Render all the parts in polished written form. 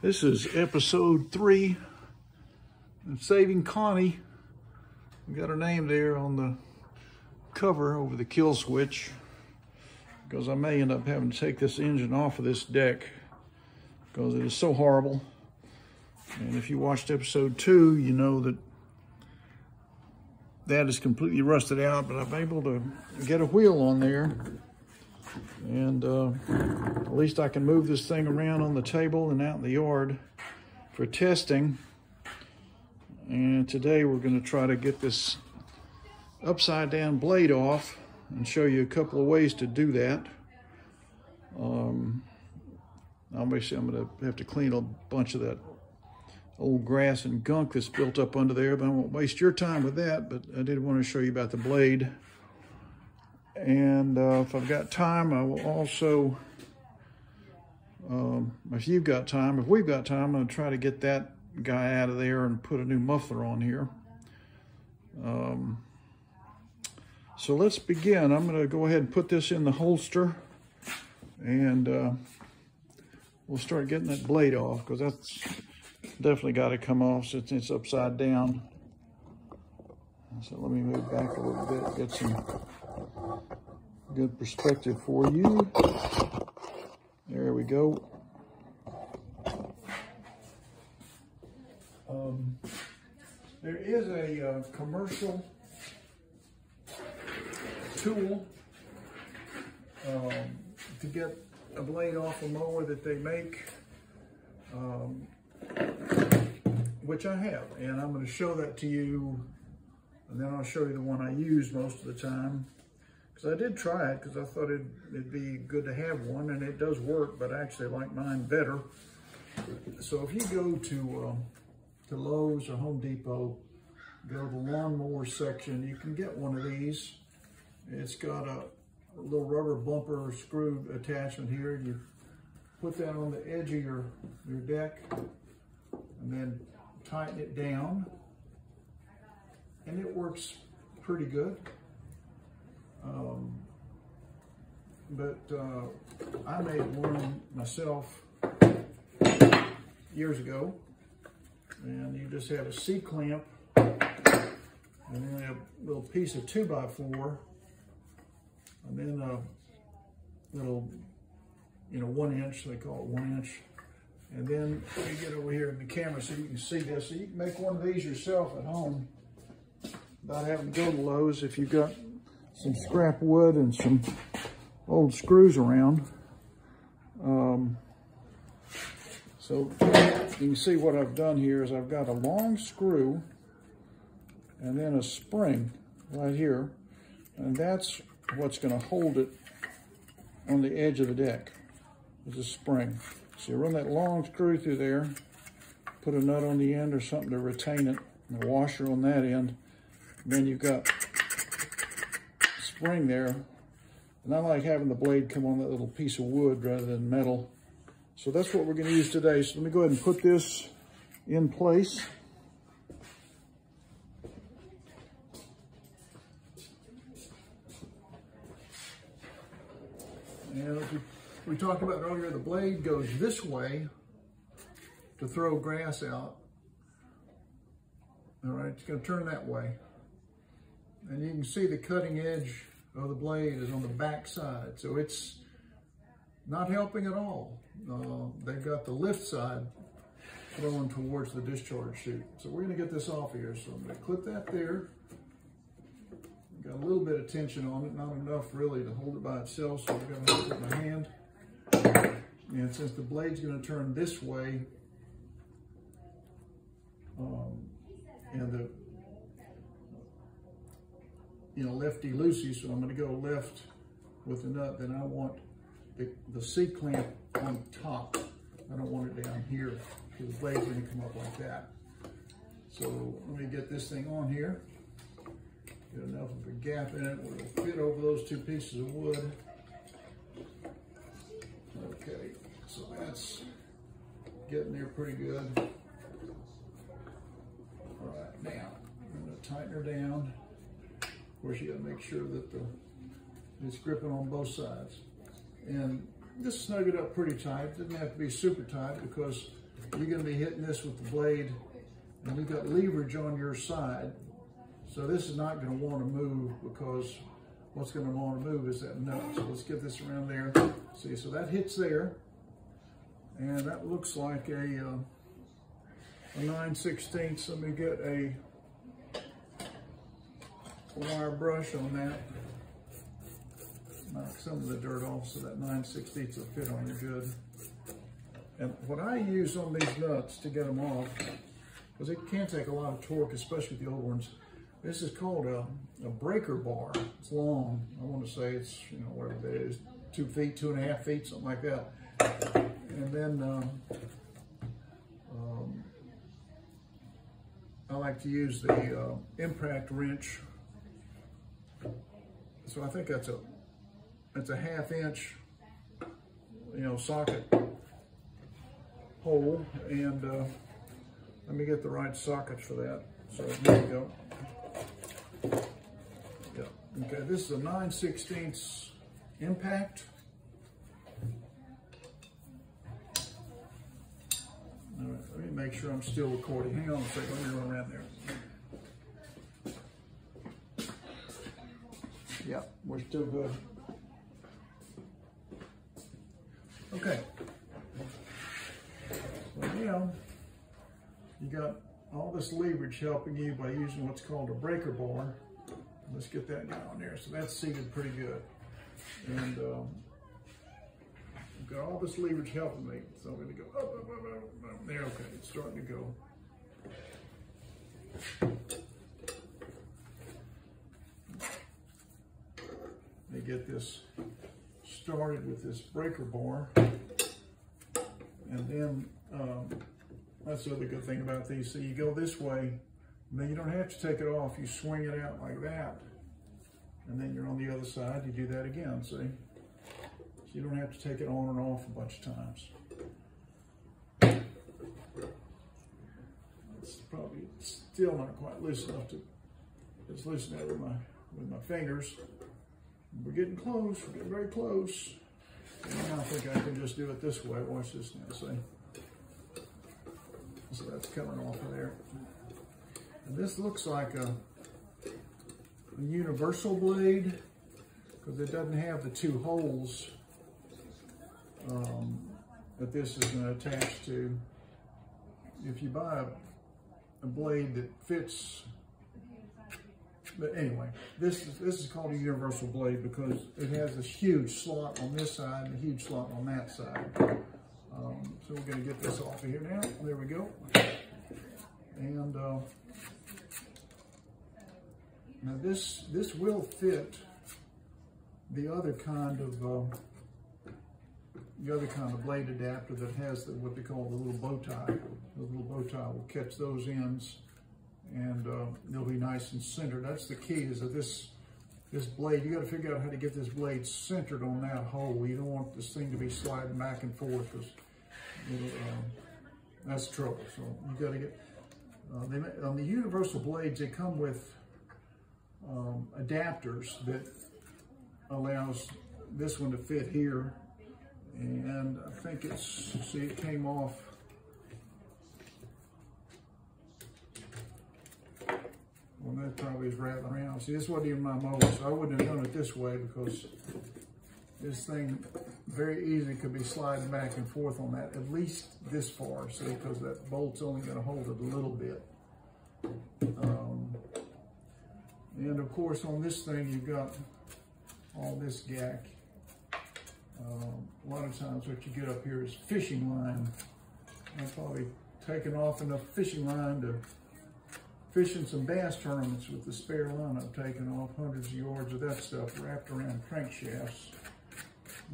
This is episode 3 of Saving Connie. We got her name there on the cover over the kill switch because I may end up having to take this engine off of this deck because it is so horrible. And if you watched episode 2, you know that that is completely rusted out, but I'm able to get a wheel on there. And at least I can move this thing around on the table and out in the yard for testing. And today we're going to try to get this upside down blade off and show you a couple of ways to do that. Obviously I'm going to have to clean a bunch of that old grass and gunk that's built up under there, but I won't waste your time with that. But I did want to show you about the blade. And if I've got time, I will also, if we've got time, I'm going to try to get that guy out of there and put a new muffler on here. So let's begin. I'm going to go ahead and put this in the holster, and we'll start getting that blade off, because that's definitely got to come off since it's upside down. So let me move back a little bit, get some good perspective for you. There we go. There is a commercial tool to get a blade off a mower that they make, which I have, and I'm going to show that to you, and then I'll show you the one I use most of the time, because I did try it because I thought it'd be good to have one, and it does work, but I actually like mine better. So if you go to Lowe's or Home Depot, go to the lawnmower section, you can get one of these. It's got a little rubber bumper screw attachment here. You put that on the edge of your deck and then tighten it down, and it works pretty good. But I made one myself years ago, and you just have a C-clamp and then a little piece of 2x4, and then a little, 1 inch, they call it 1 inch. And then you get over here in the camera so you can see this. So you can make one of these yourself at home without having to go to Lowe's if you've got some scrap wood and some old screws around. So you can see what I've done here is I've got a long screw and then a spring right here, and that's what's going to hold it on the edge of the deck, is a spring. So you run that long screw through there, put a nut on the end or something to retain it, and a washer on that end. And then you've got a spring there. And I like having the blade come on that little piece of wood rather than metal. So that's what we're going to use today. So let me go ahead and put this in place. And as we talked about earlier, the blade goes this way to throw grass out. All right, it's going to turn that way. And you can see the cutting edge of the blade is on the back side, so it's not helping at all. They've got the lift side throwing towards the discharge chute. So we're going to get this off here. So I'm going to clip that there. Got a little bit of tension on it, not enough really to hold it by itself, so I've got to hold it with my hand. And since the blade's going to turn this way, and the lefty-loosey, so I'm going to go left with the nut, then I want the C-clamp on top. I don't want it down here, because the blade's going to come up like that. So let me get this thing on here. Get enough of a gap in it where it'll fit over those 2 pieces of wood. Okay, so that's getting there pretty good. All right, now I'm going to tighten her down. Of course, you got to make sure that it's gripping on both sides. And just snug it up pretty tight. It doesn't have to be super tight, because you're going to be hitting this with the blade, and you've got leverage on your side. So this is not going to want to move, because what's going to want to move is that nut. So let's get this around there. See, so that hits there, and that looks like a 9/16. Let me get a wire brush on that. Knock some of the dirt off so that 9/16 will fit on you good. And what I use on these nuts to get them off, because it can take a lot of torque, especially the old ones, this is called a breaker bar. It's long. I want to say it's, you know, whatever it is, 2 feet, 2.5 feet, something like that. And then I like to use the impact wrench. So I think that's a 1/2 inch, you know, socket hole, and let me get the right sockets for that. So there you go. Yeah. Okay, this is a 9/16 impact. All right, let me make sure I'm still recording. Hang on a second, let me run around there. Yeah, we're still good. Okay. So now you got all this leverage helping you by using what's called a breaker bar. Let's get that guy on there. So that's seated pretty good. And I've got all this leverage helping me. So I'm going to go up, up, up, up, up. There, okay, it's starting to go. Let me get this started with this breaker bar. And then that's the other good thing about these. So you go this way, and then you don't have to take it off. You swing it out like that, and then you're on the other side. You do that again, see? So you don't have to take it on and off a bunch of times. It's probably still not quite loose enough to just loosen it with my fingers. We're getting close. We're getting very close. And I think I can just do it this way. Watch this now, see? So that's coming off of there. And this looks like a universal blade, because it doesn't have the 2 holes that this is going to attach to. If you buy a blade that fits, but anyway, this is called a universal blade because it has this huge slot on this side and a huge slot on that side. So we're going to get this off of here now. There we go. And now this will fit the other kind of blade adapter that has what they call the little bow tie. The little bow tie will catch those ends, and they'll be nice and centered. That's the key, is that this blade, you got to figure out how to get this blade centered on that hole. You don't want this thing to be sliding back and forth, because that's trouble. So you got to get, on the universal blades, they come with adapters that allows this one to fit here. And I think see, it came off. Well, that probably is rattling around. See, this wasn't even my mower, so I wouldn't have done it this way, because this thing very easily could be sliding back and forth on that, at least this far, see, because that bolt's only going to hold it a little bit. And of course, on this thing, you've got all this gack. A lot of times what you get up here is fishing line. I've probably taken off enough fishing line to fish in some bass tournaments with the spare line. I've taken off hundreds of yards of that stuff wrapped around crankshafts.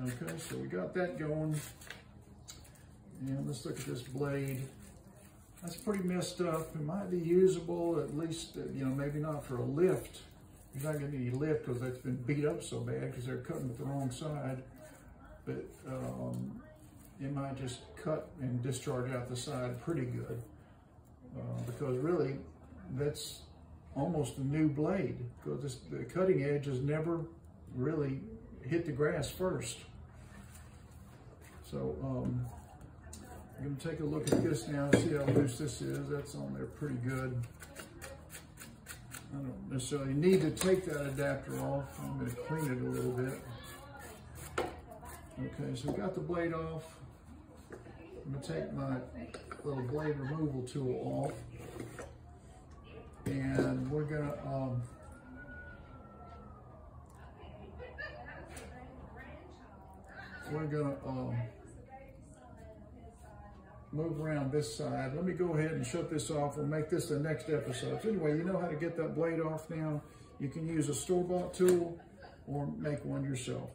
Okay, so we got that going. And let's look at this blade. That's pretty messed up. It might be usable, at least, you know, maybe not for a lift. You're not going to need lift because that's been beat up so bad because they're cutting with the wrong side. But it might just cut and discharge out the side pretty good. Because really, that's almost a new blade, because the cutting edge has never really hit the grass first. So I'm going to take a look at this now and see how loose this is. That's on there pretty good. I don't necessarily need to take that adapter off. I'm going to clean it a little bit. Okay, so we got the blade off. I'm going to take my little blade removal tool off. And we're going to move around this side. Let me go ahead and shut this off. We'll make this the next episode. So anyway, you know how to get that blade off now. You can use a store-bought tool or make one yourself.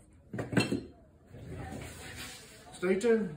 Stay tuned.